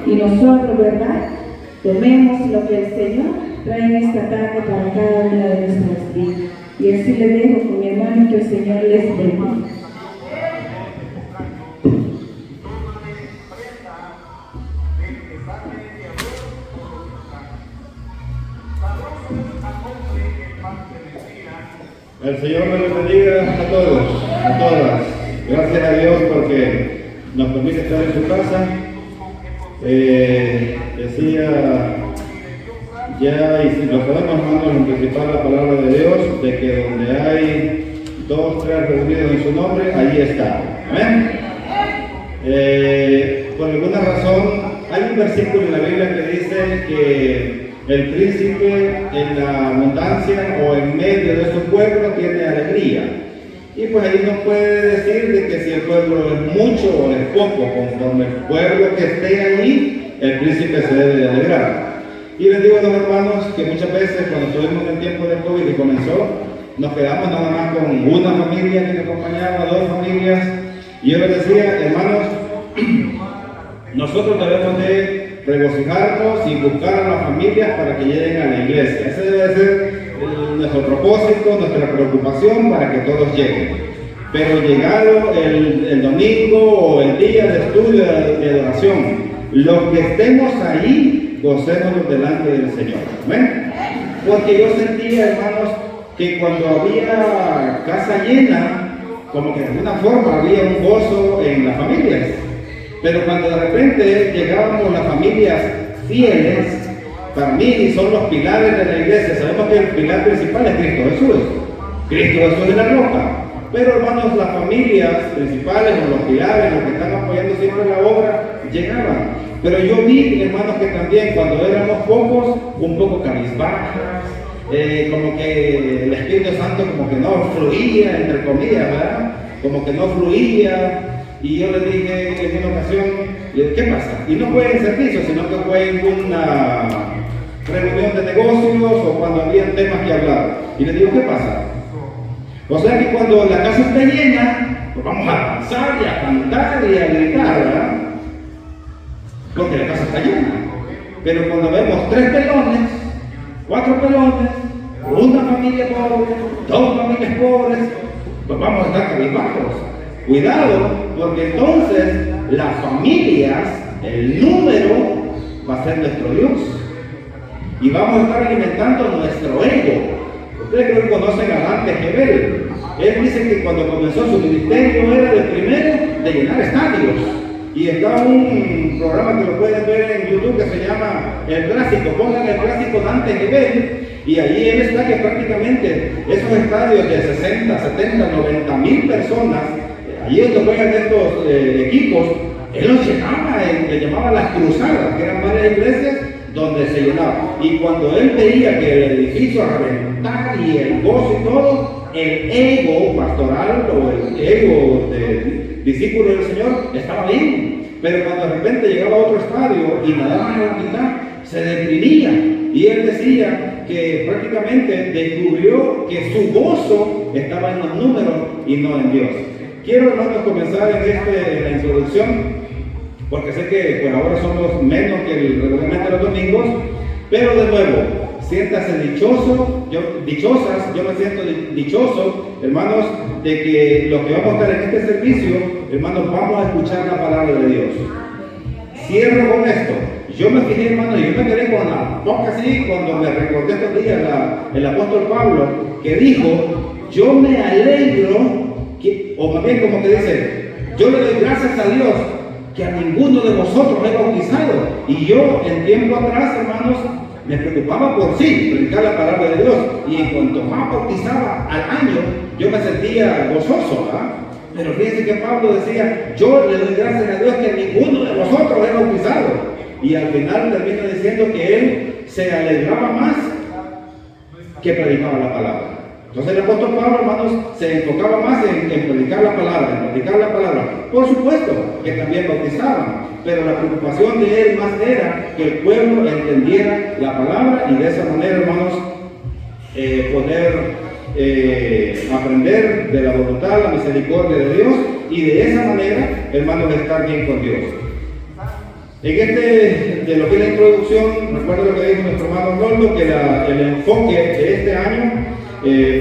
y nosotros, ¿verdad?, tomemos lo que el Señor trae en esta tarde para cada una de nuestras vidas. Y así les dejo con mi hermano, que el Señor les bendiga. El Señor me los bendiga a todos, a todas. Gracias a Dios porque nos permite estar en su casa. Decía ya, y lo sabemos, hermanos, en principal la palabra de Dios, de que donde hay 2 o 3 reunidos en su nombre, ahí está. Amén. Por alguna razón, hay un versículo en la Biblia que dice que el príncipe en la abundancia o en medio de su pueblo tiene alegría. Y pues ahí no puede decir de que si el pueblo es mucho o es poco, conforme el pueblo que esté allí, el príncipe se debe de alegrar. Y les digo a los hermanos que muchas veces cuando estuvimos en el tiempo de COVID y comenzó, nos quedamos nada más con una familia que nos acompañaba, 2 familias, y yo les decía, hermanos, nosotros debemos de regocijarnos y buscar a las familias para que lleguen a la iglesia. Ese debe de ser nuestro propósito, nuestra preocupación, para que todos lleguen. Pero llegado el domingo o el día de estudio de adoración, los que estemos ahí, gocémonos delante del Señor. ¿Amén? Porque yo sentía, hermanos, que cuando había casa llena, como que de alguna forma había un gozo en las familias. Pero cuando de repente llegábamos las familias fieles, para mí son los pilares de la iglesia. Sabemos que el pilar principal es Cristo Jesús. Cristo Jesús es la roca. Pero hermanos, las familias principales o los pilares, los que están apoyando siempre la obra, llegaban. Pero yo vi, hermanos, que también cuando éramos pocos, un poco cabizbajas, como que el Espíritu Santo como que no fluía, entre comillas, ¿verdad? Como que no fluía. Y yo le dije en una ocasión, ¿qué pasa? Y no fue en servicio, sino que fue en una reunión de negocios o cuando había temas que hablar. Y le digo, ¿qué pasa? O sea que cuando la casa está llena, pues vamos a danzar y a cantar y a gritar, ¿verdad? Porque la casa está llena. Pero cuando vemos 3 pelones, 4 pelones, una familia pobre, 2 familias pobres, pues vamos a estar cabizbajos. Cuidado, porque entonces las familias, el número, va a ser nuestro Dios. Y vamos a estar alimentando nuestro ego. Ustedes creo que conocen a Dante Gebel. Él dice que cuando comenzó su ministerio era el primero de llenar estadios. Y está un programa que lo pueden ver en YouTube que se llama El Clásico. Pongan El Clásico Dante Gebel. Y allí él está que prácticamente esos estadios de 60, 70, 90 mil personas, allí donde juegan estos equipos, él los llenaba, le llamaba las cruzadas, que eran varias iglesias donde se llenaba. Y cuando él veía que el edificio a reventar y el gozo y todo, el ego pastoral o el ego de discípulo del Señor estaba bien. Pero cuando de repente llegaba a otro estadio y nada más a la mitad, se deprimía. Y él decía que prácticamente descubrió que su gozo estaba en los números y no en Dios. Quiero, hermanos, comenzar en la introducción, porque sé que por ahora somos menos que regularmente los domingos, pero de nuevo, siéntase dichoso, dichosas, yo me siento dichoso, hermanos, de que los que vamos a estar en este servicio, hermanos, vamos a escuchar la palabra de Dios. Cierro con esto. Yo me fijé, hermano, y yo me quedé con la boca así cuando me recordé estos días el apóstol Pablo, que dijo, yo me alegro, o más bien como que dice, yo le doy gracias a Dios que a ninguno de vosotros he bautizado. Y yo en tiempo atrás, hermanos, me preocupaba por sí, predicar la palabra de Dios. Y en cuanto más bautizaba al año, yo me sentía gozoso, ¿verdad? Pero fíjense que Pablo decía, yo le doy gracias a Dios que a ninguno de vosotros he bautizado. Y al final termina diciendo que él se alegraba más que predicaba la palabra. Entonces el apóstol Pablo, hermanos, se enfocaba más en predicar la palabra, Por supuesto que también bautizaban, pero la preocupación de él más era que el pueblo entendiera la palabra y de esa manera, hermanos, poder aprender de la voluntad, la misericordia de Dios y de esa manera, hermanos, estar bien con Dios. De lo que es la introducción, recuerdo lo que dijo nuestro hermano Roldo, que el enfoque de este año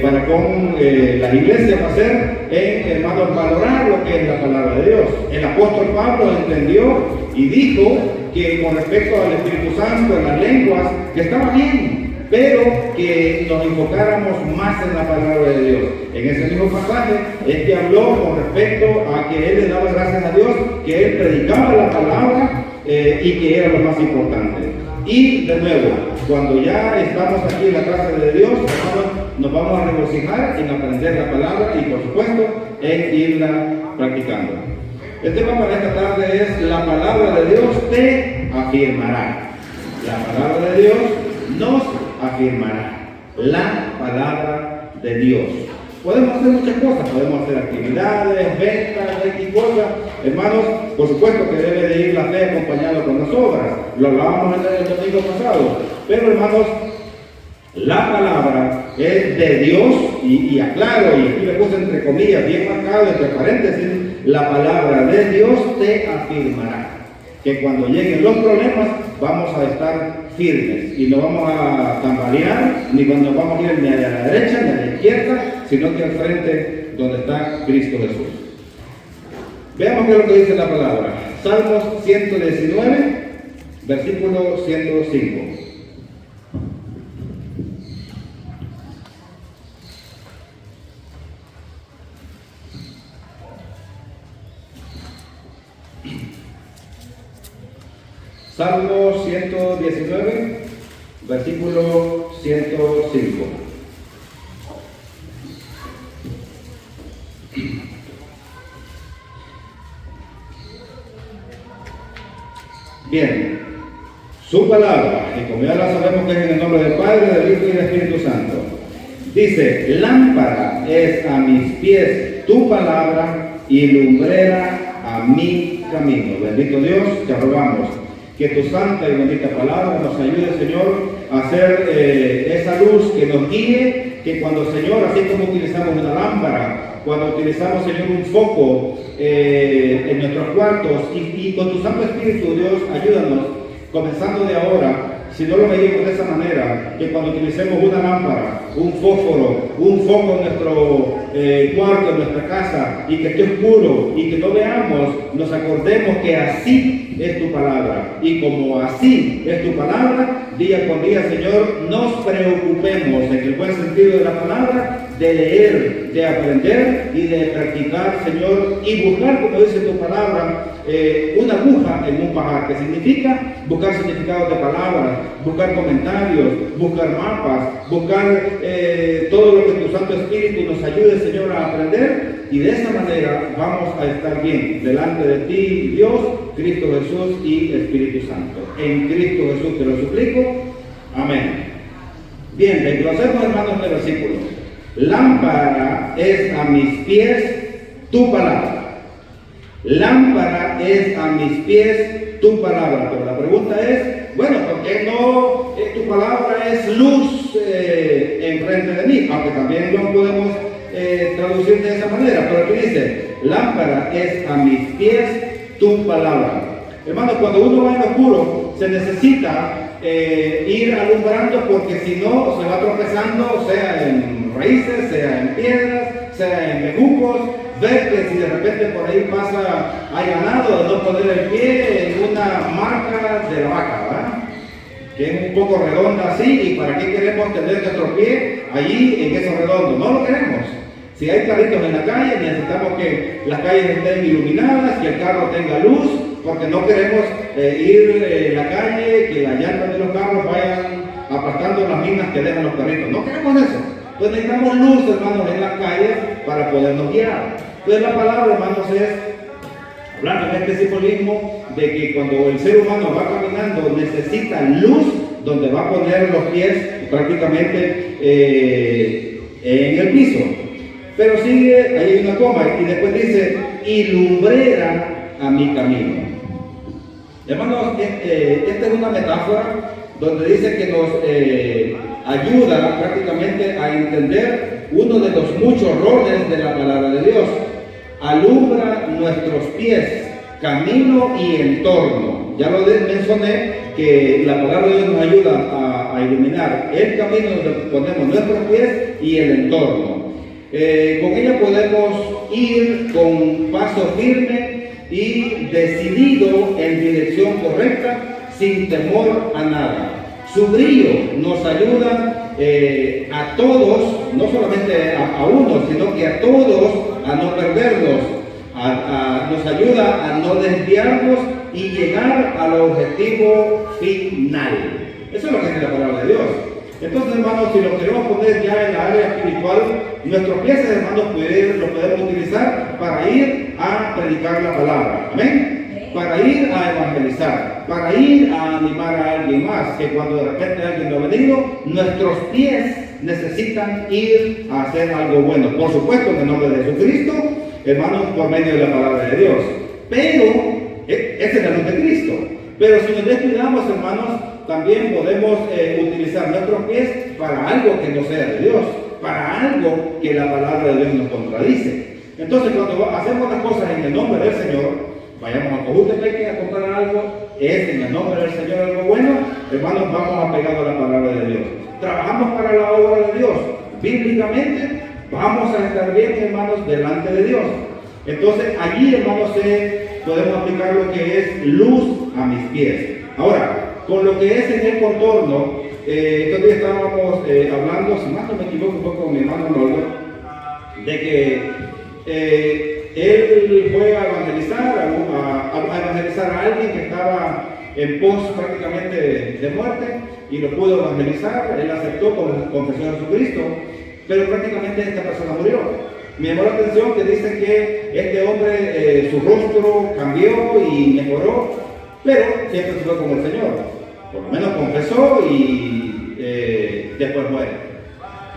para con las iglesias va a ser en, hermanos, valorar lo que es la palabra de Dios. El apóstol Pablo entendió y dijo que con respecto al Espíritu Santo, en las lenguas, que estaba bien, pero que nos enfocáramos más en la palabra de Dios. En ese mismo pasaje es que habló con respecto a que él le daba gracias a Dios, que él predicaba la palabra y que era lo más importante. Y de nuevo, cuando ya estamos aquí en la casa de Dios, nos vamos a regocijar en aprender la palabra y por supuesto en irla practicando. El tema para esta tarde es: la palabra de Dios te afirmará. La palabra de Dios nos afirmará. La palabra de Dios. Podemos hacer muchas cosas, podemos hacer actividades, ventas, X cosas. Hermanos, por supuesto que debe de ir la fe acompañada con las obras. Lo hablábamos el domingo pasado. Pero hermanos, la palabra es de Dios y aclaro, y aquí le puse entre comillas, bien marcado, entre paréntesis, la palabra de Dios te afirmará. Que cuando lleguen los problemas vamos a estar firmes y no vamos a tambalear, ni cuando vamos a ir ni a la derecha ni a la izquierda, sino que al frente donde está Cristo Jesús. Veamos qué es lo que dice la palabra. Salmos 119, versículo 105. Salmo 119, versículo 105. Bien, su palabra, y como ya la sabemos que es en el nombre del Padre, del Hijo y del Espíritu Santo, dice: lámpara es a mis pies tu palabra y lumbrera a mi camino. Bendito Dios, te rogamos que tu santa y bendita palabra nos ayude, Señor, a hacer esa luz que nos guíe, que cuando, Señor, así como utilizamos una lámpara, cuando utilizamos, Señor, un foco en nuestros cuartos, y con tu Santo Espíritu, Dios, ayúdanos, comenzando de ahora, si no lo medimos de esa manera, que cuando utilicemos una lámpara, un fósforo, un foco en nuestro cuarto, en nuestra casa, y que esté oscuro, y que no veamos, nos acordemos que así es tu palabra. Y como así es tu palabra, día con día, Señor, nos preocupemos, en el buen sentido de la palabra, de leer, de aprender y de practicar, Señor, y buscar, como dice tu palabra, una aguja en un pajar, que significa buscar significados de palabras, buscar comentarios, buscar mapas, buscar todo lo que tu Santo Espíritu nos ayude, Señor, a aprender, y de esa manera vamos a estar bien delante de ti, Dios, Cristo Jesús y Espíritu Santo. En Cristo Jesús te lo suplico. Amén. Bien, desglosemos, hermanos, este versículo. Lámpara es a mis pies tu palabra. Lámpara es a mis pies tu palabra. Pero la pregunta es, bueno, ¿por qué no tu palabra es luz enfrente de mí? Aunque también lo podemos traducir de esa manera. Pero aquí dice, lámpara es a mis pies tu palabra. Hermanos, cuando uno va en oscuro, se necesita ir alumbrando, porque si no se va tropezando, sea en raíces, sea en piedras, sea en bejucos. Ver que si de repente por ahí pasa, hay ganado, de no poner el pie en una marca de la vaca, ¿verdad? Que es un poco redonda así, y para qué queremos tener nuestro pie allí en eso redondo. No lo queremos. Si hay carritos en la calle, necesitamos que las calles estén iluminadas, que el carro tenga luz, porque no queremos ir en la calle, que las llantas de los carros vayan aplastando las minas que dejan los carritos. No queremos eso. Entonces necesitamos luz, hermanos, en las calles para podernos guiar. Entonces la palabra, hermanos, es, hablando en este simbolismo, de que cuando el ser humano va caminando necesita luz donde va a poner los pies prácticamente en el piso. Pero sigue, ahí hay una coma, y después dice, y lumbrera a mi camino. Hermanos, esta es una metáfora donde dice que nos ayuda prácticamente a entender uno de los muchos roles de la palabra de Dios. Alumbra nuestros pies, camino y entorno. ya lo mencioné, que la palabra de Dios nos ayuda a iluminar el camino donde ponemos nuestros pies y el entorno. Con ella podemos ir con paso firme y decidido en dirección correcta, sin temor a nada. Su brillo nos ayuda a todos, no solamente a unos, sino que a todos a no perdernos, nos ayuda a no desviarnos y llegar al objetivo final. Eso es lo que dice la palabra de Dios. Entonces, hermanos, si lo queremos poner ya en la área espiritual, nuestros pies, hermanos, lo podemos utilizar para ir a predicar la palabra. Amén. Para ir a evangelizar, para ir a animar a alguien más, que cuando de repente alguien no ha venido, nuestros pies necesitan ir a hacer algo bueno. Por supuesto, en el nombre de Jesucristo, hermanos, por medio de la palabra de Dios. Pero, ese es el nombre de Cristo. Pero si nos descuidamos, hermanos, también podemos utilizar nuestros pies para algo que no sea de Dios, para algo que la palabra de Dios nos contradice. Entonces, cuando hacemos las cosas en el nombre del Señor, vayamos a Cojutepeque a comprar algo, es en el nombre del Señor algo bueno, hermanos, vamos apegados a la palabra de Dios. Trabajamos para la obra de Dios, bíblicamente, vamos a estar bien, hermanos, delante de Dios. Entonces, allí, hermanos, podemos aplicar lo que es luz a mis pies. Ahora, con lo que es en el contorno, estos días estábamos hablando, si más no me equivoco, un poco con mi hermano Noldo, de que él fue a evangelizar a alguien que estaba en pos prácticamente de muerte y lo pudo evangelizar. Él aceptó con confesión a Jesucristo, pero prácticamente esta persona murió. Me llamó la atención que dice que este hombre, su rostro cambió y mejoró, pero siempre se fue con el Señor. Por lo menos confesó y después muere.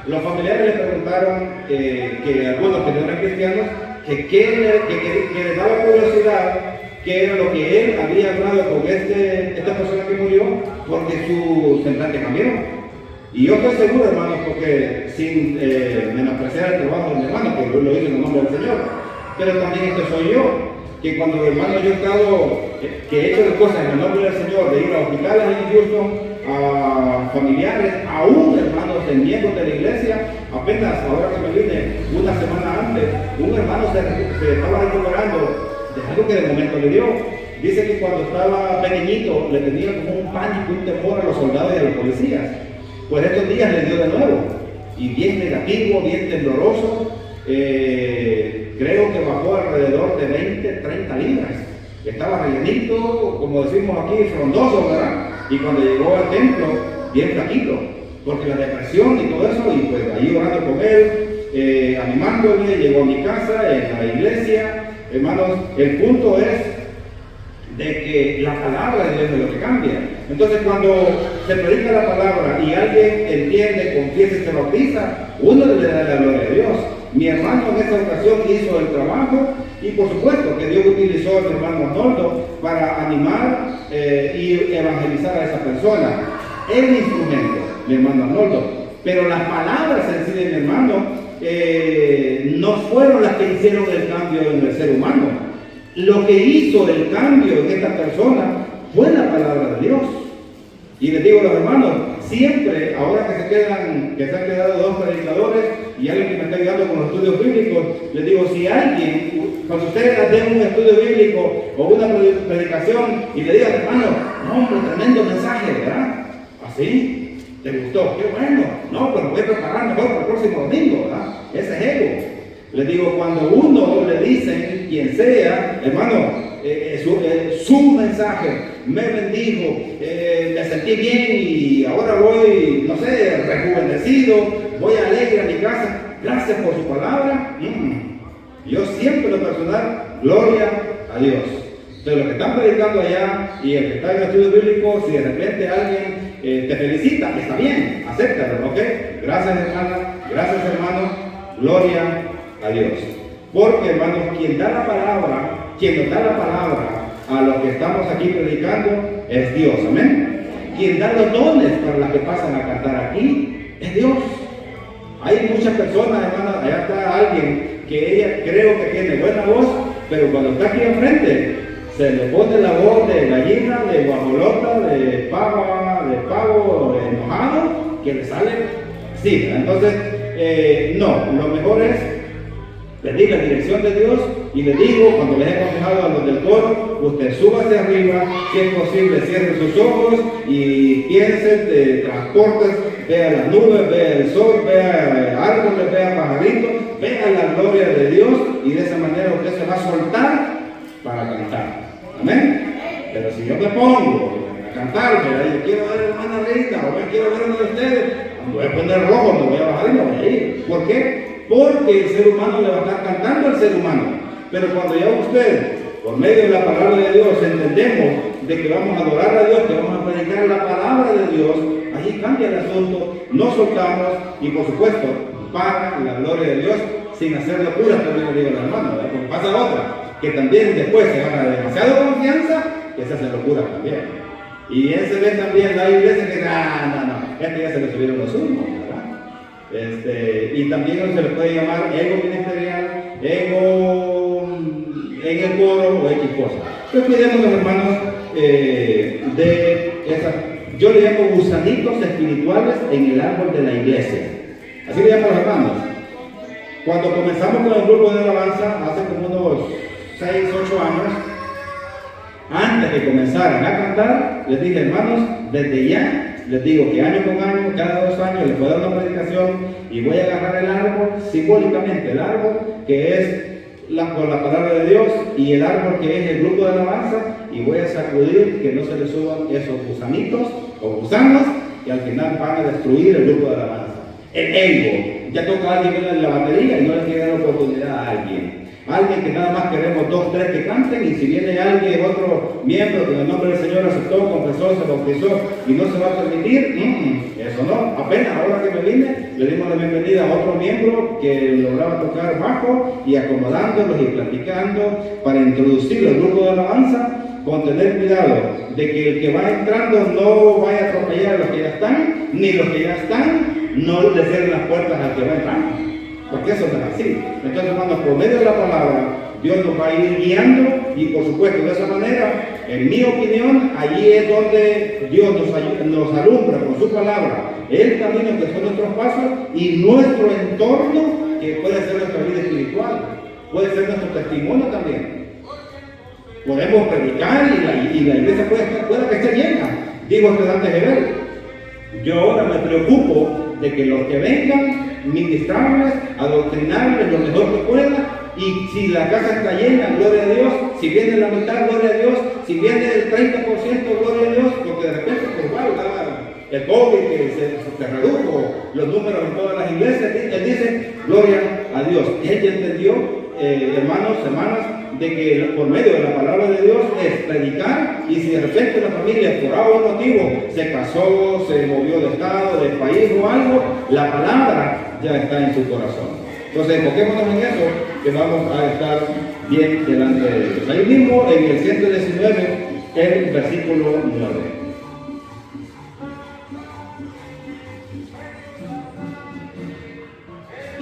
Los familiares le preguntaron que algunos que no eran cristianos, que les daba curiosidad qué era lo que él había hablado con esta persona que murió, porque su semblante cambió. Y yo estoy seguro, hermanos, porque sin menospreciar el trabajo de mi hermano, que lo hizo en el nombre del Señor, pero también esto soy yo, que cuando, hermano, yo he estado, que he hecho las cosas en el nombre del Señor, de ir a hospitales en Houston, a familiares, aún hermanos en miembros de la iglesia, apenas ahora que me vine una semana antes, un hermano se estaba recuperando de algo que de momento le dio. Dice que cuando estaba pequeñito le tenía como un pánico, un temor a los soldados y a los policías. Pues estos días le dio de nuevo, y bien negativo, bien tembloroso. Creo que bajó alrededor de 20-30 libras. Estaba rellenito, como decimos aquí, frondoso, ¿verdad? Y cuando llegó al templo, bien flaquito, porque la depresión y todo eso, y pues ahí orando con él, animándole, llegó a mi casa, en la iglesia. Hermanos, el punto es de que la palabra de Dios es lo que cambia. Entonces, cuando se predica la palabra y alguien entiende, confiesa y se bautiza, uno le da la gloria a Dios. Mi hermano en esta ocasión hizo el trabajo, y por supuesto que Dios utilizó a mi hermano Arnoldo para animar y evangelizar a esa persona. El instrumento, mi hermano Arnoldo, pero las palabras en sí de mi hermano no fueron las que hicieron el cambio en el ser humano. Lo que hizo el cambio en esta persona fue la palabra de Dios. Y les digo a los hermanos, siempre, ahora que se han quedado dos predicadores y alguien que me está ayudando con los estudios bíblicos, les digo, si alguien, cuando ustedes den un estudio bíblico o una predicación y le digan, hermano, no, hombre, tremendo mensaje, ¿verdad? ¿Así? ¿Te gustó? ¡Qué bueno! No, pero voy a preparar mejor para el próximo domingo, ¿verdad? Ese es ego. Les digo, cuando uno le dicen, quien sea, hermano, su mensaje me bendijo, me sentí bien y ahora voy, no sé, rejuvenecido, voy alegre a mi casa, gracias por su palabra. Yo siempre, lo personal, gloria a Dios. Entonces, los que están predicando allá y el que está en el estudio bíblico, si de repente alguien te felicita, está bien, acéptalo, ¿ok? Gracias, hermana, gracias, hermano, gloria a Dios. Porque, hermanos, quien da la palabra, quien nos da la palabra a los que estamos aquí predicando es Dios, amén. Quien da los dones para las que pasan a cantar aquí es Dios. Hay muchas personas, hermanos, allá está alguien que ella creo que tiene buena voz, pero cuando está aquí enfrente Se le pone la voz de gallina, de guajolota, de pavo enojado, que le sale así. Entonces, no, lo mejor es pedir la dirección de Dios y le digo, cuando les he aconsejado a los del coro, usted suba hacia arriba, si es posible cierre sus ojos y piense, transportes, vea las nubes, vea el sol, vea árboles, vea pajaritos, vea la gloria de Dios y de esa manera usted se va a soltar para cantar. Amén. Pero si yo me pongo a cantar, yo quiero ver a la hermana Rita, o yo quiero ver a uno de ustedes, me voy a poner rojo, me voy a bajar y me voy a ir. ¿Por qué? Porque el ser humano le va a estar cantando al ser humano. Pero cuando ya usted, por medio de la palabra de Dios, entendemos de que vamos a adorar a Dios, que vamos a predicar la palabra de Dios, allí cambia el asunto, nos soltamos y por supuesto, para la gloria de Dios, sin hacer locuras, también le digo a la hermana, porque pasa otra, que también después se gana demasiada confianza, que se hace locura también. Y ese ve también la iglesia que gente ya se le subieron los humos, ¿verdad? Y también se le puede llamar ego ministerial, ego en el coro o X cosas. Entonces cuidemos los hermanos de esas, yo le llamo gusanitos espirituales en el árbol de la iglesia. Así le llamo a los hermanos. Cuando comenzamos con el grupo de alabanza, hace como unos 6, 8 años, antes de comenzaran a cantar, les dije, hermanos, desde ya, les digo que año con año, cada 2 años, les voy a dar una predicación y voy a agarrar el árbol, simbólicamente el árbol, que es por la palabra de Dios, y el árbol que es el grupo de alabanza, y voy a sacudir que no se les suban esos gusanitos o gusanos, que al final van a destruir el grupo de alabanza. El ego, ya toca a alguien en la batería y no le quiere dar oportunidad a alguien. Alguien que nada más queremos 2, 3 que canten, y si viene alguien, otro miembro que en el nombre del Señor aceptó, confesó, se bautizó y no se va a permitir, eso no. Apenas ahora que me vine, le dimos la bienvenida a otro miembro que lograba tocar bajo y acomodándolos y platicando para introducir el grupo de alabanza, con tener cuidado de que el que va entrando no vaya a atropellar a los que ya están, ni los que ya están no le cierren las puertas al que va entrando. Porque eso no es así. Entonces, hermanos, por medio de la palabra, Dios nos va a ir guiando y, por supuesto, de esa manera, en mi opinión, allí es donde Dios nos alumbra con su palabra el camino que son nuestros pasos y nuestro entorno, que puede ser nuestra vida espiritual, puede ser nuestro testimonio también. Podemos predicar y la iglesia puede que esté llena. Digo antes de ver. Yo ahora me preocupo de que los que vengan, ministrarles, adoctrinarles lo mejor que pueda, y si la casa está llena, gloria a Dios, si viene la mitad, gloria a Dios, si viene el 30%, gloria a Dios, porque de repente, pues igual, el COVID que se redujo los números en todas las iglesias, él dice, gloria a Dios. Él ya entendió, hermanos, hermanas, de que por medio de la palabra de Dios es predicar, y si de repente la familia por algún motivo se casó, se movió de estado, de país o algo, la palabra ya está en su corazón. Entonces, enfoquémonos en eso, que vamos a estar bien delante de Dios. Ahí mismo en el 119, el versículo 9.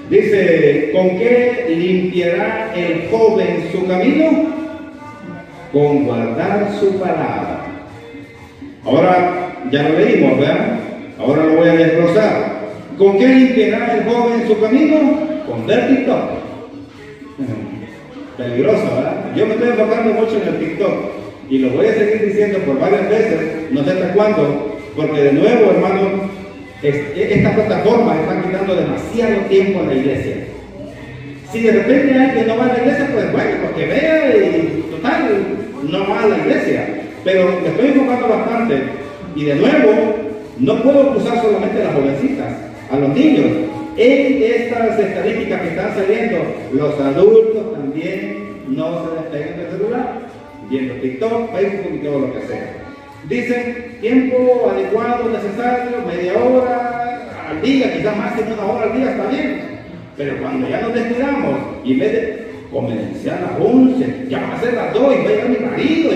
Dice, ¿con qué limpiará el joven su camino? Con guardar su palabra. Ahora, ya lo leímos, ¿verdad? Ahora lo voy a desglosar. ¿Con qué limpiará el joven su camino? Con ver TikTok. Peligroso, ¿verdad? Yo me estoy enfocando mucho en el TikTok y lo voy a seguir diciendo por varias veces, no sé hasta cuándo, porque de nuevo, hermano, estas plataformas están quitando demasiado tiempo en la iglesia. Si de repente alguien no va a la iglesia, pues bueno, porque vea y total, no va a la iglesia. Pero me estoy enfocando bastante y de nuevo, no puedo acusar solamente a las jovencitas, a los niños. En estas estadísticas que están saliendo, los adultos también no se despeguen del celular, viendo TikTok, Facebook y todo lo que sea. Dicen tiempo adecuado, necesario, media hora al día, quizás máximo 1 hora al día está bien. Pero cuando ya nos descuidamos y en vez de comencé a las 11, ya va a ser las 2 y va a llegar mi marido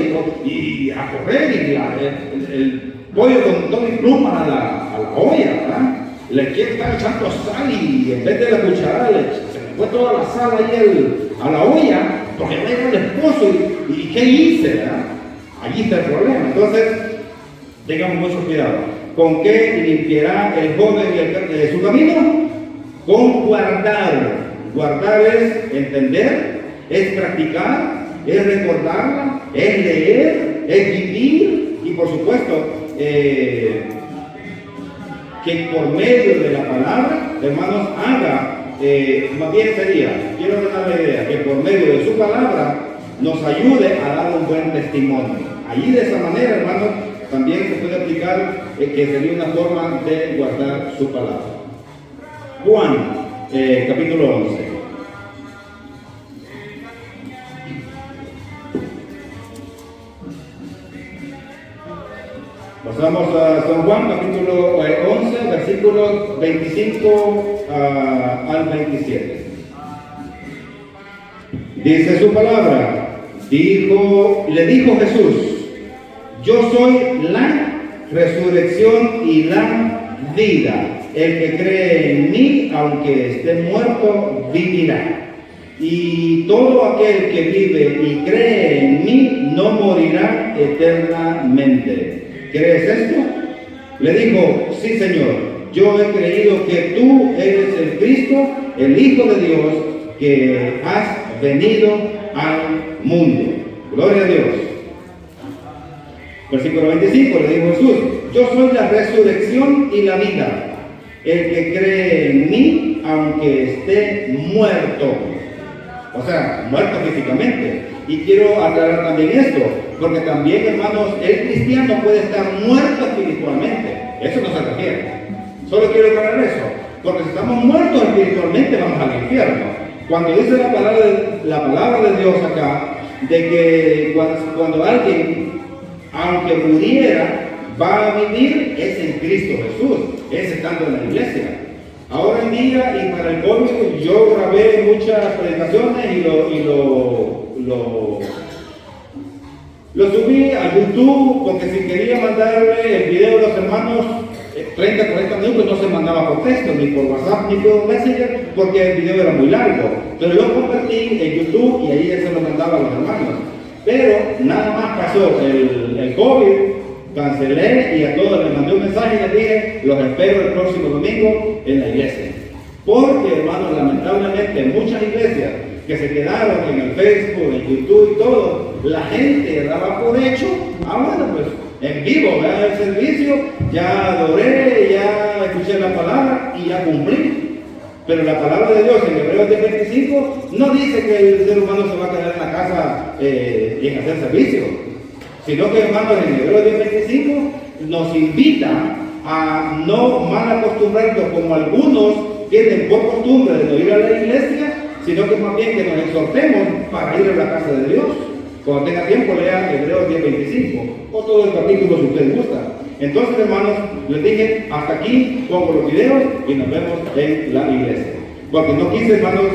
y a correr y el pollo con todo y plumas a la olla, ¿verdad? Le quiere estar echando sal y en vez de la cuchara se le fue toda la sal ahí a la olla, porque no era el esposo, y ¿qué hice? ¿Verdad? Allí está el problema. Entonces, tengamos mucho cuidado. ¿Con qué limpiará el joven su camino? Con guardar. Guardar es entender, es practicar, es recordarla, es leer, es vivir y por supuesto que por medio de la palabra, hermanos, haga, más bien sería, quiero dar la idea, que por medio de su palabra nos ayude a dar un buen testimonio. Allí de esa manera, hermanos, también se puede aplicar que sería una forma de guardar su palabra. Juan, capítulo 11. Pasamos a San Juan, capítulo 11, versículos 25 al 27. Dice su palabra, le dijo Jesús, yo soy la resurrección y la vida. El que cree en mí, aunque esté muerto, vivirá. Y todo aquel que vive y cree en mí, no morirá eternamente. ¿Crees esto? Le dijo, sí, Señor, yo he creído que tú eres el Cristo, el Hijo de Dios, que has venido al mundo. Gloria a Dios. Versículo 25, le dijo Jesús, yo soy la resurrección y la vida. El que cree en mí, aunque esté muerto. O sea, muerto físicamente. Y quiero aclarar también esto, porque también, hermanos, el cristiano puede estar muerto espiritualmente. Eso no se refiere. Solo quiero aclarar eso, porque si estamos muertos espiritualmente vamos al infierno. Cuando dice la palabra de Dios acá, de que cuando alguien, aunque muriera, va a vivir, es en Cristo Jesús, es estando en la iglesia. Ahora en día, y para el COVID, yo grabé muchas predicaciones y lo subí a YouTube, porque si quería mandarle el video a los hermanos 30, 40 minutos, no se mandaba por texto, ni por WhatsApp, ni por Messenger, porque el video era muy largo. Pero lo convertí en YouTube y ahí se lo mandaba a los hermanos. Pero nada más pasó el COVID, cancelé y a todos les mandé un mensaje y les dije, los espero el próximo domingo en la iglesia. Porque, hermanos, lamentablemente muchas iglesias que se quedaron en el Facebook, en YouTube y todo, la gente daba por hecho, bueno, pues en vivo, ¿verdad? El servicio, ya adoré, ya escuché la palabra y ya cumplí. Pero la palabra de Dios en Hebreos 10:25 no dice que el ser humano se va a quedar en la casa en hacer servicio, sino que, hermanos, en Hebreos 10:25 nos invita a no mal acostumbrarnos como algunos tienen por costumbre de no ir a la iglesia, sino que más bien que nos exhortemos para ir a la casa de Dios. Cuando tenga tiempo, lea Hebreos 10:25 o todo el capítulo si usted gusta. Entonces, hermanos, les dije, hasta aquí pongo los videos y nos vemos en la iglesia. Porque no quise, hermanos,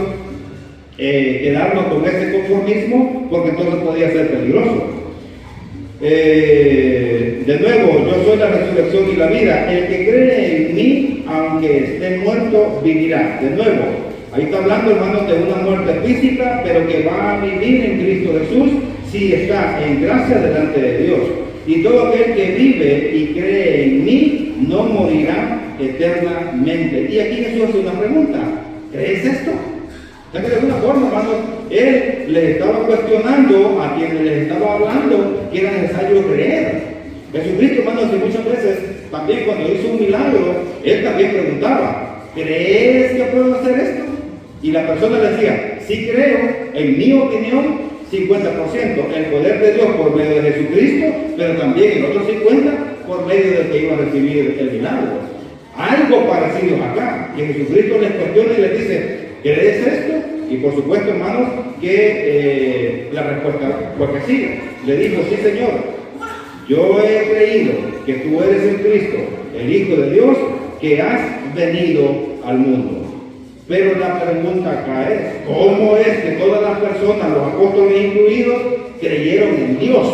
quedarnos con ese conformismo, porque entonces podía ser peligroso. De nuevo, yo soy la resurrección y la vida. El que cree en mí, aunque esté muerto, vivirá. De nuevo, ahí está hablando, hermanos, de una muerte física, pero que va a vivir en Cristo Jesús si está en gracia delante de Dios. Y todo aquel que vive y cree en mí no morirá eternamente. Y aquí Jesús hace una pregunta: ¿crees esto? O sea que de alguna forma, hermanos, él les estaba cuestionando a quienes les estaba hablando que era necesario creer. Jesucristo, hermanos, y muchas veces también cuando hizo un milagro, él también preguntaba: ¿crees que puedo hacer esto? Y la persona le decía: sí creo, en mi opinión, 50%, el poder de Dios por medio de Jesucristo, pero también el otro 50% por medio del que iba a recibir el milagro. Algo parecido acá, que Jesucristo les cuestiona y les dice: ¿crees esto? Y por supuesto, hermanos, que la respuesta fue que sí. Le dijo: sí, Señor, yo he creído que tú eres el Cristo, el Hijo de Dios, que has venido al mundo. Pero la pregunta acá es: ¿cómo es que todas las personas, los apóstoles incluidos, creyeron en Dios?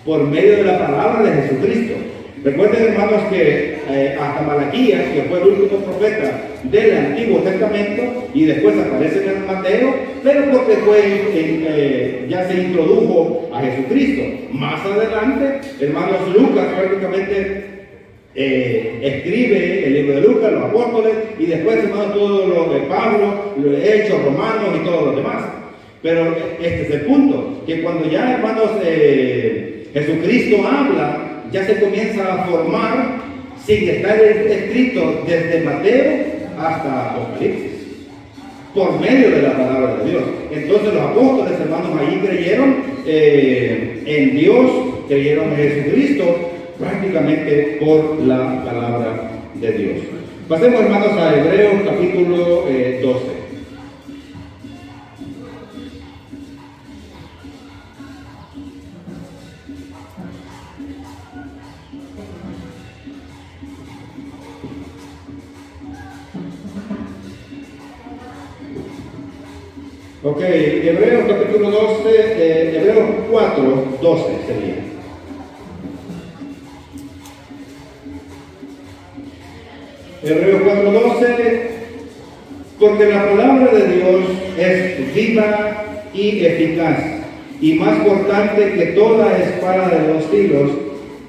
Por medio de la palabra de Jesucristo. Recuerden, hermanos, que hasta Malaquías, que fue el último profeta del Antiguo Testamento y después aparece en Mateo, pero porque ya se introdujo a Jesucristo. Más adelante, hermanos, Lucas prácticamente escribe el libro de Lucas, los apóstoles, y después, hermanos, todo lo de Pablo, los Hechos, Romanos y todos los demás. Pero este es el punto, que cuando ya, hermanos, Jesucristo habla, ya se comienza a formar sin estar escrito desde Mateo hasta Apocalipsis, por medio de la palabra de Dios. Entonces los apóstoles, hermanos, ahí creyeron en Dios, creyeron en Jesucristo, prácticamente por la palabra de Dios. Pasemos, hermanos, a Hebreos capítulo 12. Ok, Hebreos capítulo 12, Hebreos 4, 12 sería. Hebreos 4, 12, porque la palabra de Dios es viva y eficaz, y más cortante que toda espada de dos filos,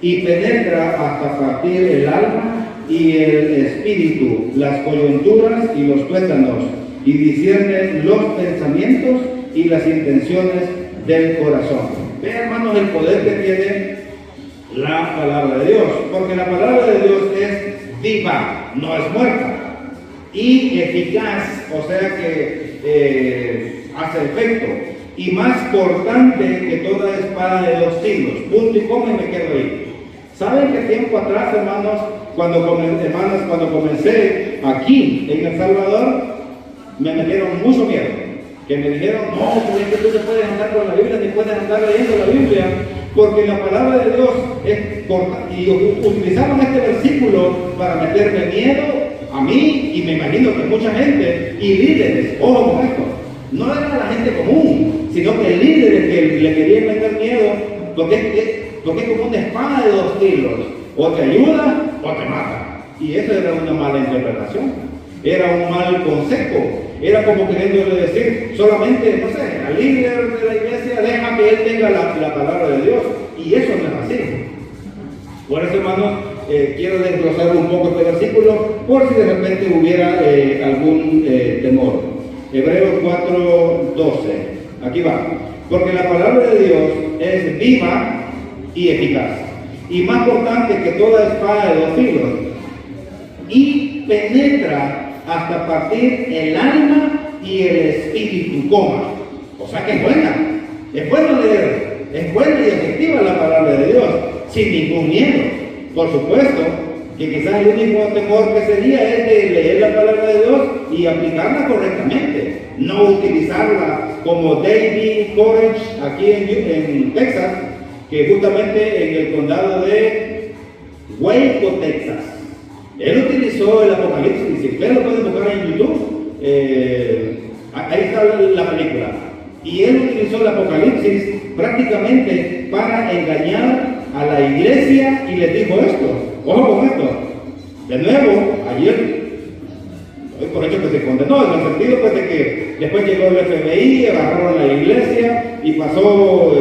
y penetra hasta partir el alma y el espíritu, las coyunturas y los tuétanos, y discierne los pensamientos y las intenciones del corazón. Vean, hermanos, el poder que tiene la palabra de Dios, porque la palabra de Dios es viva, no es muerta, y eficaz, o sea que hace efecto, y más cortante que toda espada de dos filos. Punto y coma, y me quedo ahí. ¿Saben qué tiempo atrás, hermanos, cuando comencé aquí en El Salvador, me metieron mucho miedo? Que me dijeron, no, pues es que tú no puedes andar con la Biblia, ni puedes andar leyendo la Biblia, porque la palabra de Dios es corta. Y utilizaron este versículo para meterme miedo a mí, y me imagino que mucha gente, y líderes, ojo con esto, no era la gente común, sino que líderes que le querían meter miedo, porque es como una espada de dos filos, o te ayuda o te mata. Y eso era una mala interpretación, era un mal consejo, era como queriéndole decir solamente, no sé, al líder de la iglesia, deja que él tenga la palabra de Dios, y eso no es así. Por eso, hermanos, quiero desglosar un poco este versículo, por si de repente hubiera algún temor. Hebreos 4, 12, aquí va. Porque la palabra de Dios es viva y eficaz, y más cortante que toda espada de dos filos, y penetra hasta partir el alma y el espíritu, coma. O sea que es buena, es bueno leer, es buena y efectiva la palabra de Dios, sin ningún miedo. Por supuesto que quizás el único temor que sería es de leer la palabra de Dios y aplicarla correctamente, no utilizarla como David Courage aquí en Texas, que justamente en el condado de Waco, Texas. Él utilizó el Apocalipsis, si ustedes lo pueden buscar en YouTube, ahí está la película. Y él utilizó el Apocalipsis prácticamente para engañar a la iglesia, y les dijo esto, ojo con esto. De nuevo, ayer, doy por hecho que se condenó, en el sentido pues de que después llegó el FBI, agarraron a la iglesia y pasó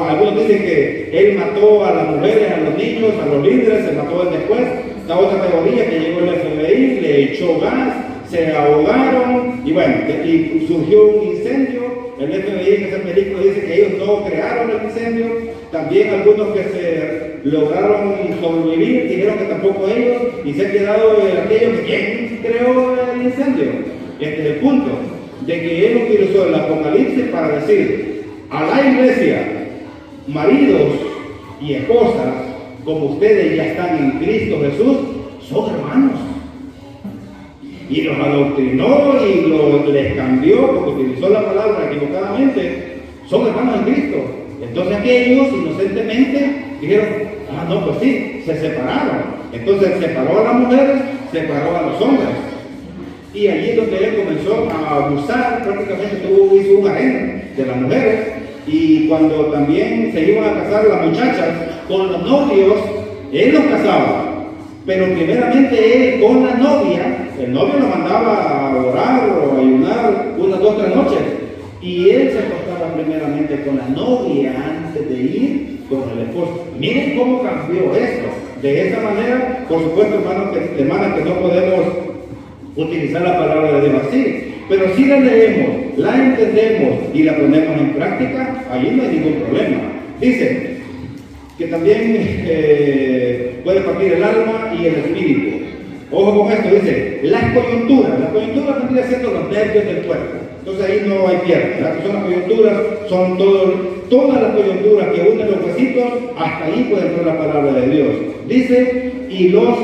algunos dicen que él mató a las mujeres, a los niños, a los líderes, se mató él después. Esta otra teoría que llegó el FBI, le echó gas, se ahogaron, y bueno, y surgió un incendio. El FBI en esa película dice que ellos no crearon el incendio. También algunos que se lograron sobrevivir dijeron que tampoco ellos, y se ha quedado aquellos que quién creó el incendio. Este es el punto, de que él utilizó el Apocalipsis para decir a la iglesia: maridos y esposas, como ustedes ya están en Cristo Jesús, son hermanos. Y los adoctrinó y les cambió, porque utilizó la palabra equivocadamente, son hermanos en Cristo. Entonces aquellos inocentemente dijeron: ah, no, pues sí, se separaron. Entonces separó a las mujeres, separó a los hombres. Y allí es donde él comenzó a abusar, prácticamente hizo un harén de las mujeres. Y cuando también se iban a casar las muchachas con los novios, él los casaba. Pero primeramente él con la novia, el novio lo mandaba a orar o a ayunar unas 2 o 3 noches. Y él se acostaba primeramente con la novia antes de ir con el esposo. Miren cómo cambió esto. De esa manera, por supuesto, hermanas, que no podemos utilizar la palabra de Dios así. Pero si la leemos, la entendemos y la ponemos en práctica, ahí no hay ningún problema. Dice que también puede partir el alma y el espíritu. Ojo con esto, dice, las coyunturas vendrían siendo los nervios del cuerpo. Entonces ahí no hay pierde, ¿verdad? Son las coyunturas, son todas las coyunturas que unen los huesitos, hasta ahí puede entrar la palabra de Dios. Dice, y los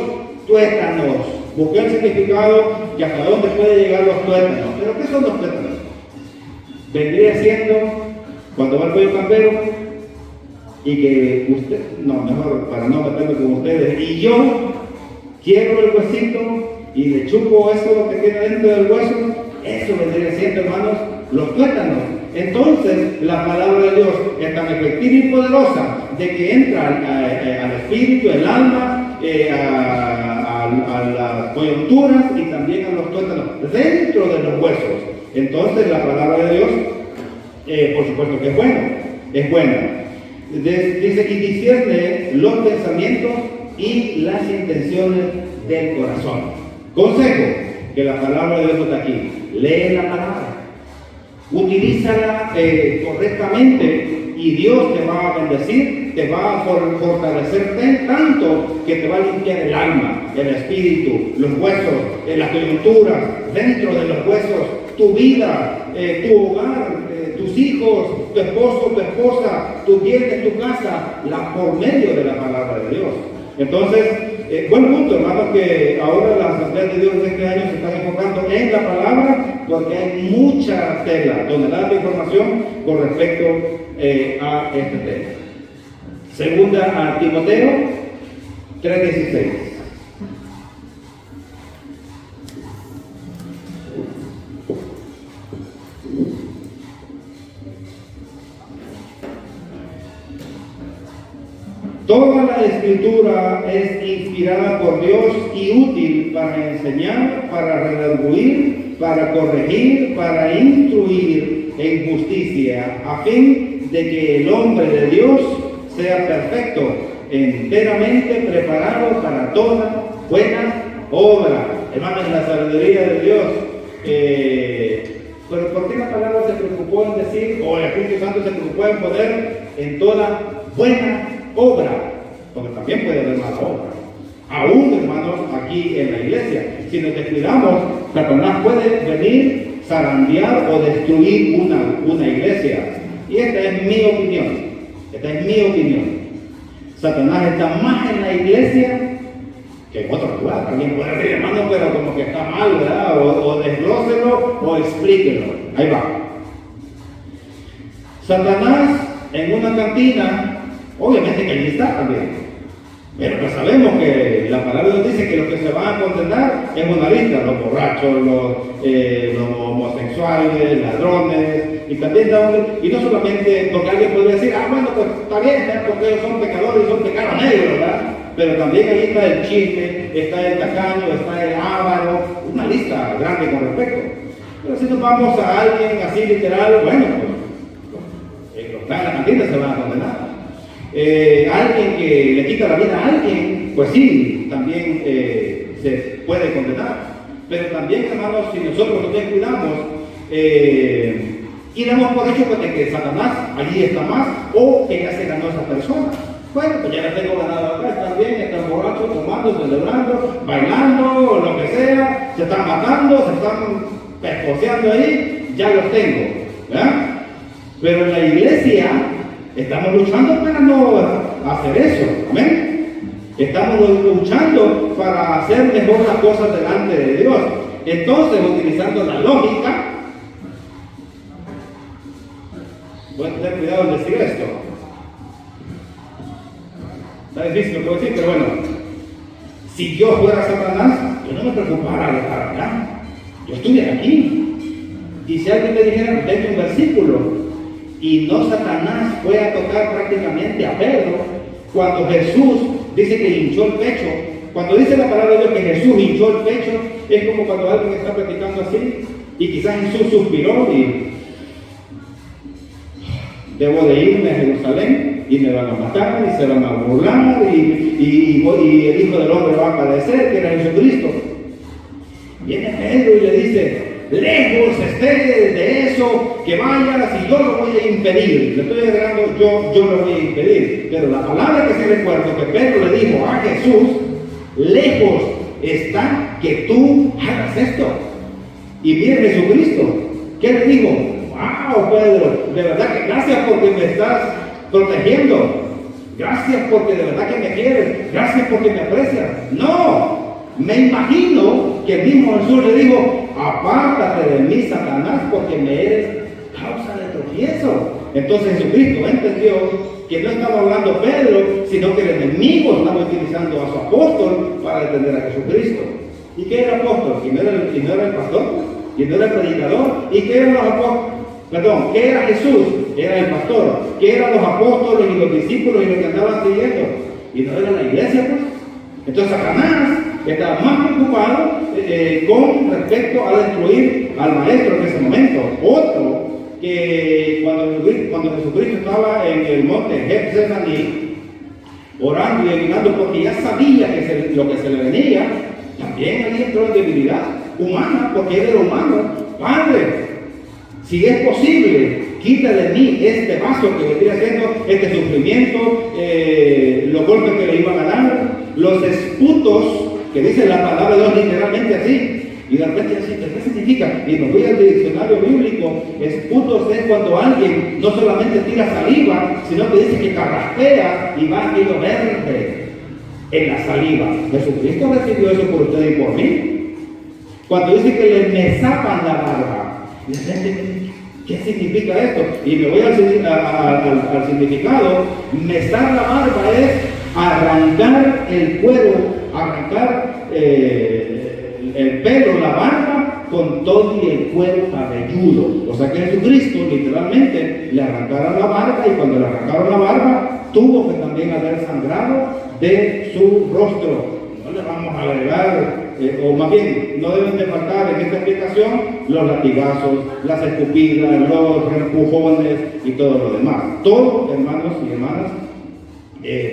tuétanos. Busqué el significado y hasta dónde puede llegar los tuétanos. ¿Pero qué son los tuétanos? Vendría siendo, cuando va el pollo campero, y que usted, no, mejor para no meterme con ustedes, y yo quiebro el huesito y le chupo eso que tiene dentro del hueso, eso vendría siendo, hermanos, los tuétanos. Entonces, la palabra de Dios es tan efectiva y poderosa de que entra al espíritu, el alma, a las coyunturas y también a los tuétanos, dentro de los huesos. Entonces, la palabra de Dios, por supuesto que es buena. Dice, y discierne los pensamientos y las intenciones del corazón. Consejo, que la palabra de Dios está aquí. Lee la palabra, utilízala correctamente y Dios te va a bendecir, te va a fortalecer tanto que te va a limpiar el alma, el espíritu, los huesos, las coyunturas, dentro de los huesos, tu vida, tu hogar, tus hijos, tu esposo, tu esposa, tus bienes, tu casa, por medio de la palabra de Dios. Entonces, buen punto, hermanos, que ahora las asambleas de Dios de este año se están enfocando en la palabra, porque hay mucha tela, toneladas de información con respecto a este tema. Segunda a Timoteo 3:16. Toda la escritura es inspirada por Dios y útil para enseñar, para redarguir, para corregir, para instruir en justicia, a fin de que el hombre de Dios sea perfecto, enteramente preparado para toda buena obra. Hermanos, la sabiduría de Dios. Pero ¿por qué la palabra se preocupó en decir, o el Espíritu Santo se preocupó en poner en toda buena obra? Porque también puede haber mala obra. Aún, hermanos, aquí en la iglesia, si nos descuidamos, Satanás puede venir, zarandear o destruir una iglesia. Y esta es mi opinión. Satanás está más en la iglesia que en otro lugar. Alguien puede decir, hermano, pero como que está mal, ¿verdad? O desglóselo o explíquelo. Ahí va. Satanás en una cantina, obviamente que allí está también. Pero pues sabemos que la palabra nos dice que los que se van a condenar es una lista: los borrachos, los homosexuales, ladrones, y también y no solamente porque alguien podría decir, bueno, pues está bien, porque ellos son pecadores y son pecados negros, ¿verdad? Pero también ahí está el chisme, está el tacaño, está el avaro, una lista grande con respecto. Pero si nos vamos a alguien así literal, bueno, pues los que están en la cantina se van a condenar. Alguien que le quita la vida a alguien, pues sí, también se puede condenar. Pero también, hermanos, si nosotros nos descuidamos y damos por hecho pues, de que Satanás allí está más, o que ya se ganó esa persona, bueno, pues ya la tengo ganado acá, están bien, están borrachos, tomando, celebrando, bailando, o lo que sea, se están matando, se están pescoceando ahí, ya los tengo, ¿verdad? Pero en la iglesia estamos luchando para no hacer eso, amén. Estamos luchando para hacer mejor las cosas delante de Dios. Entonces, utilizando la lógica, voy a tener cuidado en decir esto. Está difícil lo que voy a decir, pero bueno, si yo fuera Satanás, yo no me preocupara de estar acá. Yo estuviera aquí. Y si alguien me dijera, denme un versículo, y no Satanás fue a tocar prácticamente a Pedro, cuando Jesús dice que le hinchó el pecho Cuando dice la palabra de Dios que Jesús hinchó el pecho, es como cuando alguien está platicando así y quizás Jesús suspiró y debo de irme a Jerusalén y me van a matar y se van a burlar y el Hijo del Hombre va a padecer, que era Jesucristo. Viene Pedro y le dice: lejos esté de eso, que vayas y yo lo voy a impedir. Le estoy agregando yo lo voy a impedir. Pero la palabra que sí recuerdo que Pedro le dijo a Jesús: lejos está que tú hagas esto. Y viene Jesucristo. ¿Qué le dijo? ¡Wow, Pedro! De verdad que gracias porque me estás protegiendo. Gracias porque de verdad que me quieres. Gracias porque me aprecias. No. Me imagino que el mismo Jesús le dijo: apártate de mí, Satanás, porque me eres causa de tropiezo. Entonces Jesucristo entendió que no estaba hablando Pedro, sino que el enemigo estaba utilizando a su apóstol para detener a Jesucristo. ¿Y qué era el apóstol? ¿Y no era el pastor? ¿Y no era el predicador? ¿Y qué eran los apóstoles? Perdón, ¿qué era Jesús? Era el pastor. ¿Qué eran los apóstoles y los discípulos y los que andaban siguiendo? ¿Y no era la iglesia, pues? Entonces Satanás estaba más preocupado con respecto a destruir al maestro en ese momento. Otro, que cuando Jesucristo estaba en el monte Getsemaní, orando y ayunando porque ya sabía que lo que se le venía, también ahí entró en debilidad humana, porque él era humano. Padre, si es posible, quita de mí este vaso que me estoy haciendo, este sufrimiento, los golpes que le iban a dar, los esputos, que dice la palabra de Dios literalmente así. Y de repente así, ¿qué significa? Y nos voy al diccionario bíblico. Esputos es cuando alguien no solamente tira saliva, sino que dice que carraspea y va aquello verde en la saliva. Jesucristo recibió eso por usted y por mí. Cuando dice que le mesapan la barba, y de repente, ¿qué significa esto? Y me voy al significado. Mesar la barba es arrancar el cuero, arrancar el pelo, la barba, con todo y el cuero cabelludo. O sea que Jesucristo literalmente le arrancaron la barba, y cuando le arrancaron la barba, tuvo que también haber sangrado de su rostro. No le vamos a agregar, o más bien, no deben de faltar en esta explicación los latigazos, las escupidas, los empujones y todo lo demás. Todo, hermanos y hermanas,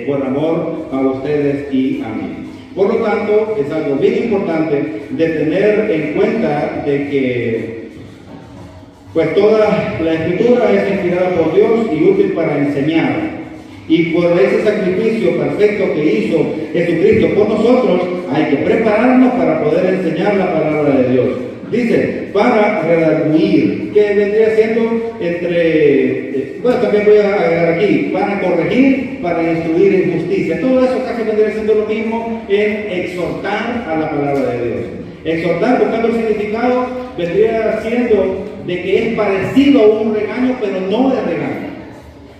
por amor a ustedes y a mí. Por lo tanto, es algo bien importante de tener en cuenta de que pues toda la escritura es inspirada por Dios y útil para enseñar. Y por ese sacrificio perfecto que hizo Jesucristo por nosotros, hay que prepararnos para poder enseñar la palabra de Dios. Dice, para redarguir, que vendría siendo también voy a agregar aquí, para corregir, para instruir en justicia. Todo eso casi vendría siendo lo mismo en exhortar a la palabra de Dios. Exhortar, buscando el significado, vendría siendo de que es parecido a un regaño, pero no de regaño.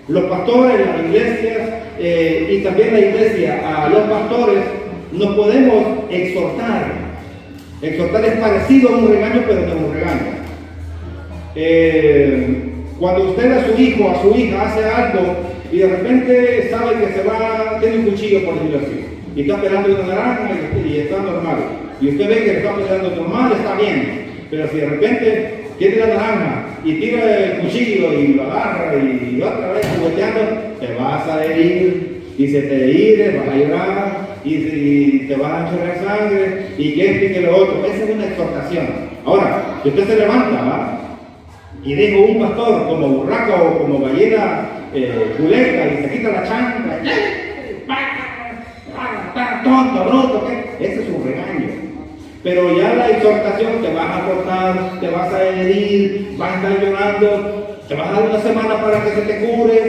Los pastores, las iglesias y también la iglesia, a los pastores, nos podemos exhortar. Exhortar es parecido a un regaño, pero no un regaño. Cuando usted a su hijo, a su hija hace algo y de repente sabe que tiene un cuchillo, por decirlo así, y está pelando una naranja y está normal, y usted ve que le está pelando normal, está bien, pero si de repente tiene la naranja y tira el cuchillo y lo agarra y otra vez jugueteando, te vas a herir, y se te hire, vas a llorar, y te vas a chorrear sangre, y que esto y que lo otro. Esa es una exhortación. Ahora, si usted se levanta, ¿va? Y dijo un pastor como burraca o como ballena culeta y se quita la chancla, tonto, bruto, ¿qué? Ese es un regaño. Pero ya la exhortación, te vas a cortar, te vas a herir, vas a estar llorando, te vas a dar una semana para que se te cure,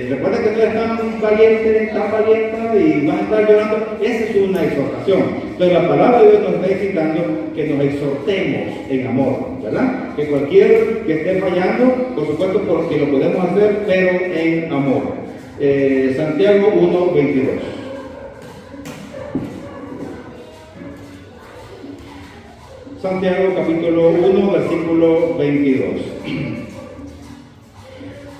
recuerda que tú eres tan valiente y vas a estar llorando. Esa es una exhortación. Pero la palabra de Dios nos está incitando que nos exhortemos en amor, ¿verdad? Que cualquier que esté fallando, por supuesto, porque lo podemos hacer, pero en amor. Santiago 1:22. Santiago capítulo 1, versículo 22.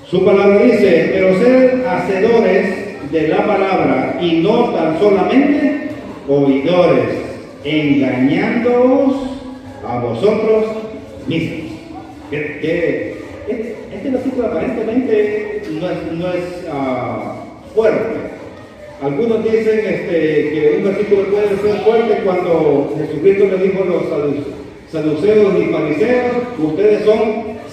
Su palabra dice, pero sed hacedores de la palabra y no tan solamente oidores, engañándoos a vosotros mismos. Este versículo aparentemente no es fuerte. Algunos dicen que un versículo puede ser fuerte cuando Jesucristo le dijo a los saduceos y fariseos: ustedes son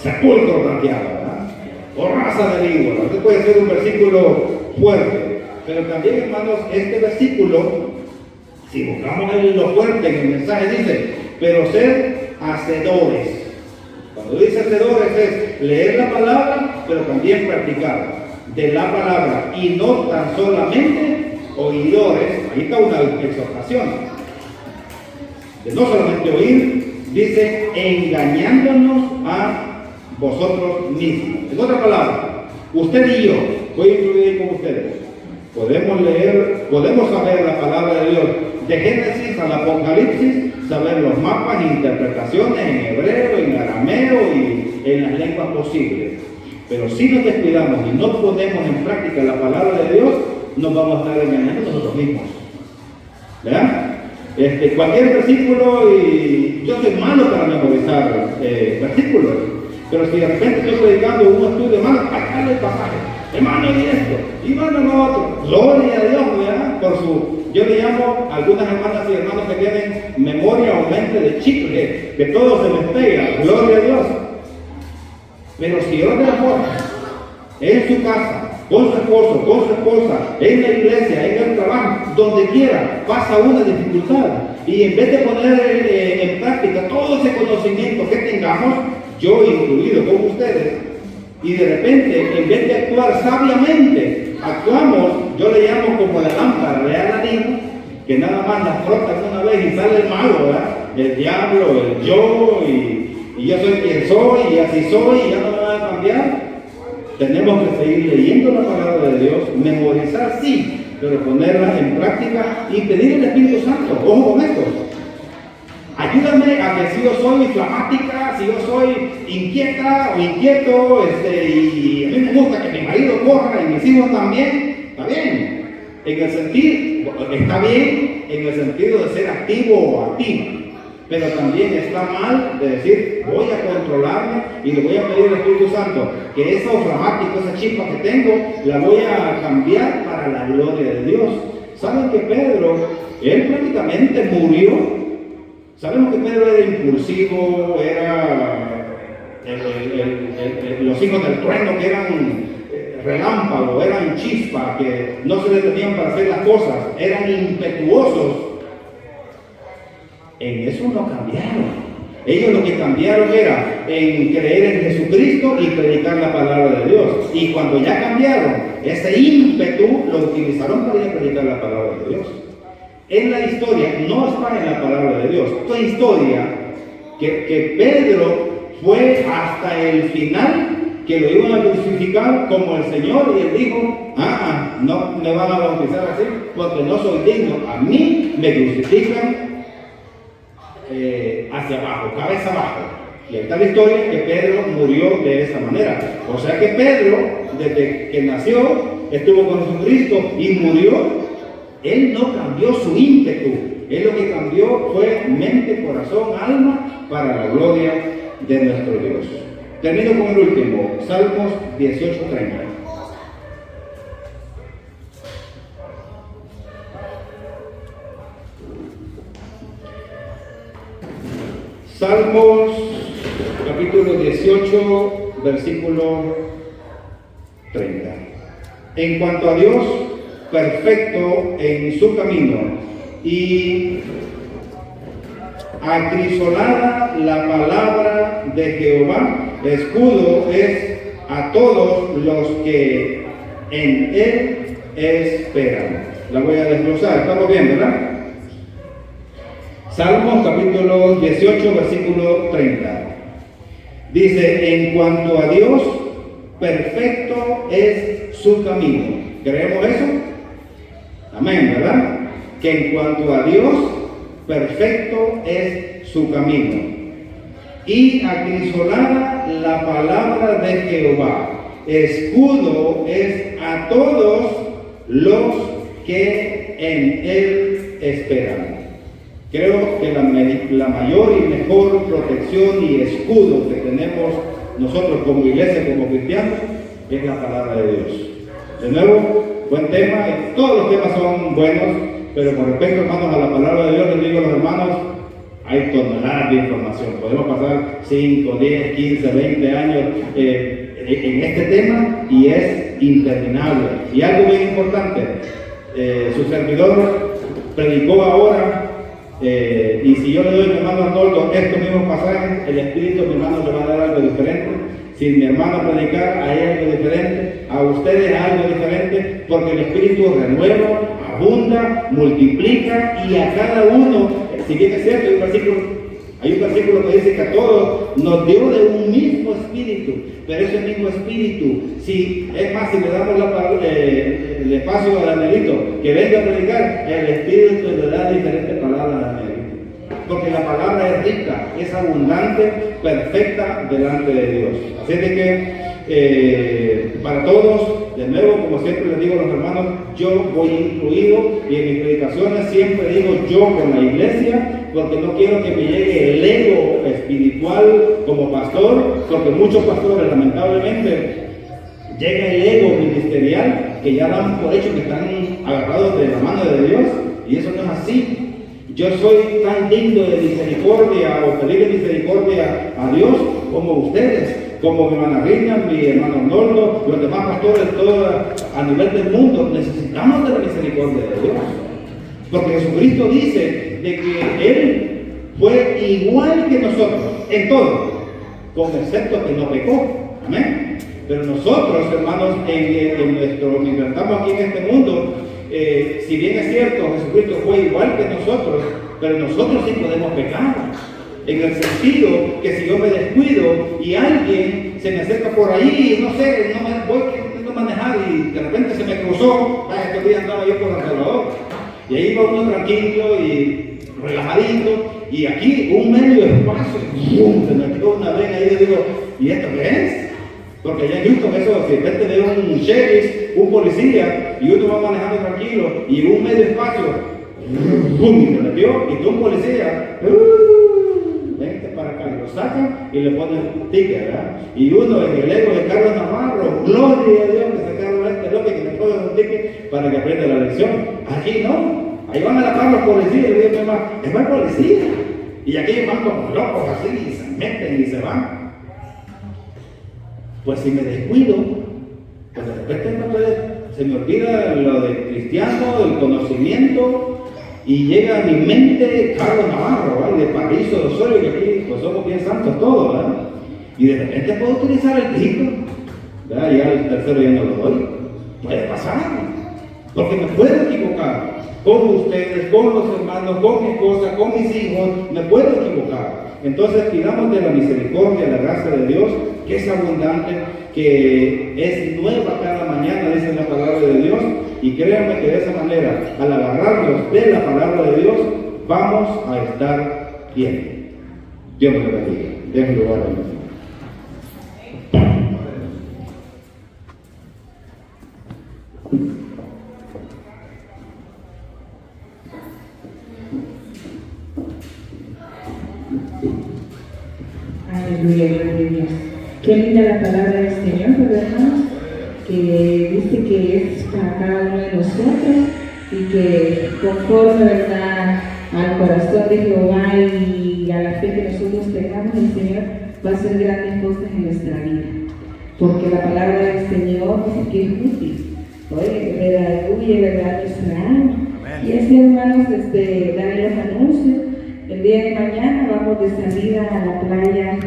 sepulcros blanqueados, ¿verdad? O raza de víboras. Este puede ser un versículo fuerte. Pero también, hermanos, este versículo, si buscamos lo fuerte en el mensaje, dice: pero sed hacedores. Cuando dice hacedores es leer la palabra, pero también practicar de la palabra, y no tan solamente oidores. Ahí está una exhortación de no solamente oír, dice engañándonos a vosotros mismos. En otra palabra, usted y yo, voy a incluir con ustedes, podemos saber la palabra de Dios de Génesis al Apocalipsis, saber los mapas e interpretaciones en hebreo, en arameo y en las lenguas posibles. Pero si nos descuidamos y no ponemos en práctica la palabra de Dios, nos vamos a estar engañando nosotros mismos. ¿Verdad? Cualquier versículo, y yo soy malo para memorizar versículos, pero si de repente estoy predicando un estudio, hermano, acá el pasaje, hermano, y esto, hermano, lo otro, gloria a Dios, ¿verdad? Yo le llamo a algunas hermanas y hermanos que tienen memoria o mente de chicle, que todo se les pega, gloria a Dios. Pero si ora amor en su casa, con su esposo, con su esposa, en la iglesia, en el trabajo, donde quiera, pasa una dificultad, y en vez de poner en práctica todo ese conocimiento que tengamos, yo incluido con ustedes, y de repente, en vez de actuar sabiamente, actuamos, yo le llamo como la lámpara de Aladín, que nada más la frotan una vez y sale el malo, ¿verdad? El diablo, el yo, y yo soy quien soy, y así soy, y ya no me van a cambiar. Tenemos que seguir leyendo la palabra de Dios, memorizar sí, pero ponerla en práctica y pedir al Espíritu Santo. Ojo con esto. Ayúdame a que si yo soy flamática, si yo soy inquieta o inquieto, y a mí me gusta que mi marido corra y mis hijos también, está bien. Está bien en el sentido de ser activo o activa. Pero también está mal de decir, voy a controlarme y le voy a pedir al Espíritu Santo que esa flamática, esa chispa que tengo, la voy a cambiar para la gloria de Dios. ¿Saben que Pedro, él prácticamente murió? Sabemos que Pedro era impulsivo, era los hijos del trueno, que eran relámpagos, eran chispas, que no se detenían para hacer las cosas, eran impetuosos. En eso no cambiaron. Ellos lo que cambiaron era en creer en Jesucristo y predicar la palabra de Dios. Y cuando ya cambiaron, ese ímpetu lo utilizaron para ir a predicar la palabra de Dios. En la historia, no está en la palabra de Dios. Esta historia que Pedro fue hasta el final, que lo iban a crucificar como el Señor, y él dijo, no me van a bautizar así porque no soy digno. A mí me crucifican hacia abajo, cabeza abajo. Y ahí está la historia que Pedro murió de esa manera. O sea que Pedro, desde que nació, estuvo con Jesucristo y murió. Él no cambió su ímpetu. Él lo que cambió fue mente, corazón, alma, para la gloria de nuestro Dios. Termino con el último, Salmos 18:30. Salmos capítulo 18, versículo 30. En cuanto a Dios, perfecto en su camino, y acrisolada la palabra de Jehová, escudo es a todos los que en él esperan. La voy a desglosar, estamos bien, ¿verdad? Salmos capítulo 18, versículo 30. Dice, en cuanto a Dios, perfecto es su camino. ¿Creemos eso? Amén, ¿verdad? Que en cuanto a Dios, perfecto es su camino. Y acrisolada la palabra de Jehová, escudo es a todos los que en él esperan. Creo que la mayor y mejor protección y escudo que tenemos nosotros como iglesia, como cristianos, es la palabra de Dios. De nuevo, buen tema, todos los temas son buenos, pero con respecto, hermanos, a la palabra de Dios, les digo a los hermanos, hay toneladas de información. Podemos pasar 5, 10, 15, 20 años en este tema y es interminable. Y algo bien importante, su servidor predicó ahora, y si yo le doy a mi hermano Arnoldo estos mismos pasajes, el Espíritu de mi hermano le va a dar algo diferente. Si mi hermano predicar, a él algo diferente, a ustedes algo diferente, porque el Espíritu renueva, abunda, multiplica y a cada uno, si bien es cierto, hay un versículo que dice que a todos nos dio de un mismo espíritu, pero ese mismo espíritu, si es más, si le damos el espacio a Danielito que venga a predicar, el Espíritu le da diferentes palabras a Danielito, porque la palabra es rica, es abundante, perfecta delante de Dios. Así de que para todos, de nuevo, como siempre les digo a los hermanos, yo voy incluido y en mis predicaciones siempre digo yo con la iglesia, porque no quiero que me llegue el ego espiritual como pastor, porque muchos pastores lamentablemente llega el ego ministerial que ya dan por hecho que están agarrados de la mano de Dios, y eso no es así. Yo soy tan digno de misericordia o pedirle misericordia a Dios como ustedes, como mi hermana Rina, mi hermano Arnoldo, los demás pastores a nivel del mundo. Necesitamos de la misericordia de Dios, porque Jesucristo dice de que Él fue igual que nosotros en todo, con excepto que no pecó. Amén. Pero nosotros, hermanos, mientras estamos aquí en este mundo, si bien es cierto, Jesucristo fue igual que nosotros, pero nosotros sí podemos pecar. En el sentido que si yo me descuido y alguien se me acerca por ahí, no sé, no me voy queriendo manejar y de repente se me cruzó, estos días andaba yo por El Salvador, y ahí va uno tranquilo y relajadito, y aquí un medio espacio, ¡bum!, se me quedó una vez ahí, y digo, ¿y esto qué es? Porque allá en Houston eso, si de repente ve un sheriff, un policía, y uno va manejando tranquilo, y un medio espacio, ¡bum!, y se metió, y tú un policía, vente para acá, y lo sacan y le ponen un ticket, ¿verdad? Y uno en el ego de Carlos Navarro, gloria a Dios que sacaron este loco que le ponen un ticket para que aprenda la lección. Aquí no, ahí van a la par los policías, y le digo, es más policía, y aquí van como locos así, y se meten y se van. Pues si me descuido, pues de repente se me olvida lo de cristiano, el conocimiento, y llega a mi mente Carlos Navarro, ¿verdad? Y de Parrizo, de Osorio, que aquí pues somos bien santos todos, ¿verdad? Y de repente puedo utilizar el grito, ¿verdad? Ya el tercero ya no lo doy. Puede pasar, porque me puedo equivocar con ustedes, con los hermanos, con mi esposa, con mis hijos, me puedo equivocar. Entonces pidamos de la misericordia, la gracia de Dios, que es abundante, que es nueva cada mañana, dice la palabra de Dios, y créanme que de esa manera, al agarrarnos de la palabra de Dios, vamos a estar bien. Dios me lo bendiga. Dejen lugar a Dios. Aleluya, gloria a Dios. Qué linda la palabra del Señor, ¿verdad, hermanos? Que dice que es para cada uno de nosotros y que conforme, ¿verdad?, al corazón de Jehová y a la fe que nosotros tengamos, el Señor va a hacer grandes cosas en nuestra vida. Porque la palabra del Señor dice que es útil. Oye, aleluya, ¿verdad?, nuestra alma. Y así, hermanos, daré los anuncios. El día de mañana vamos de salida a la playa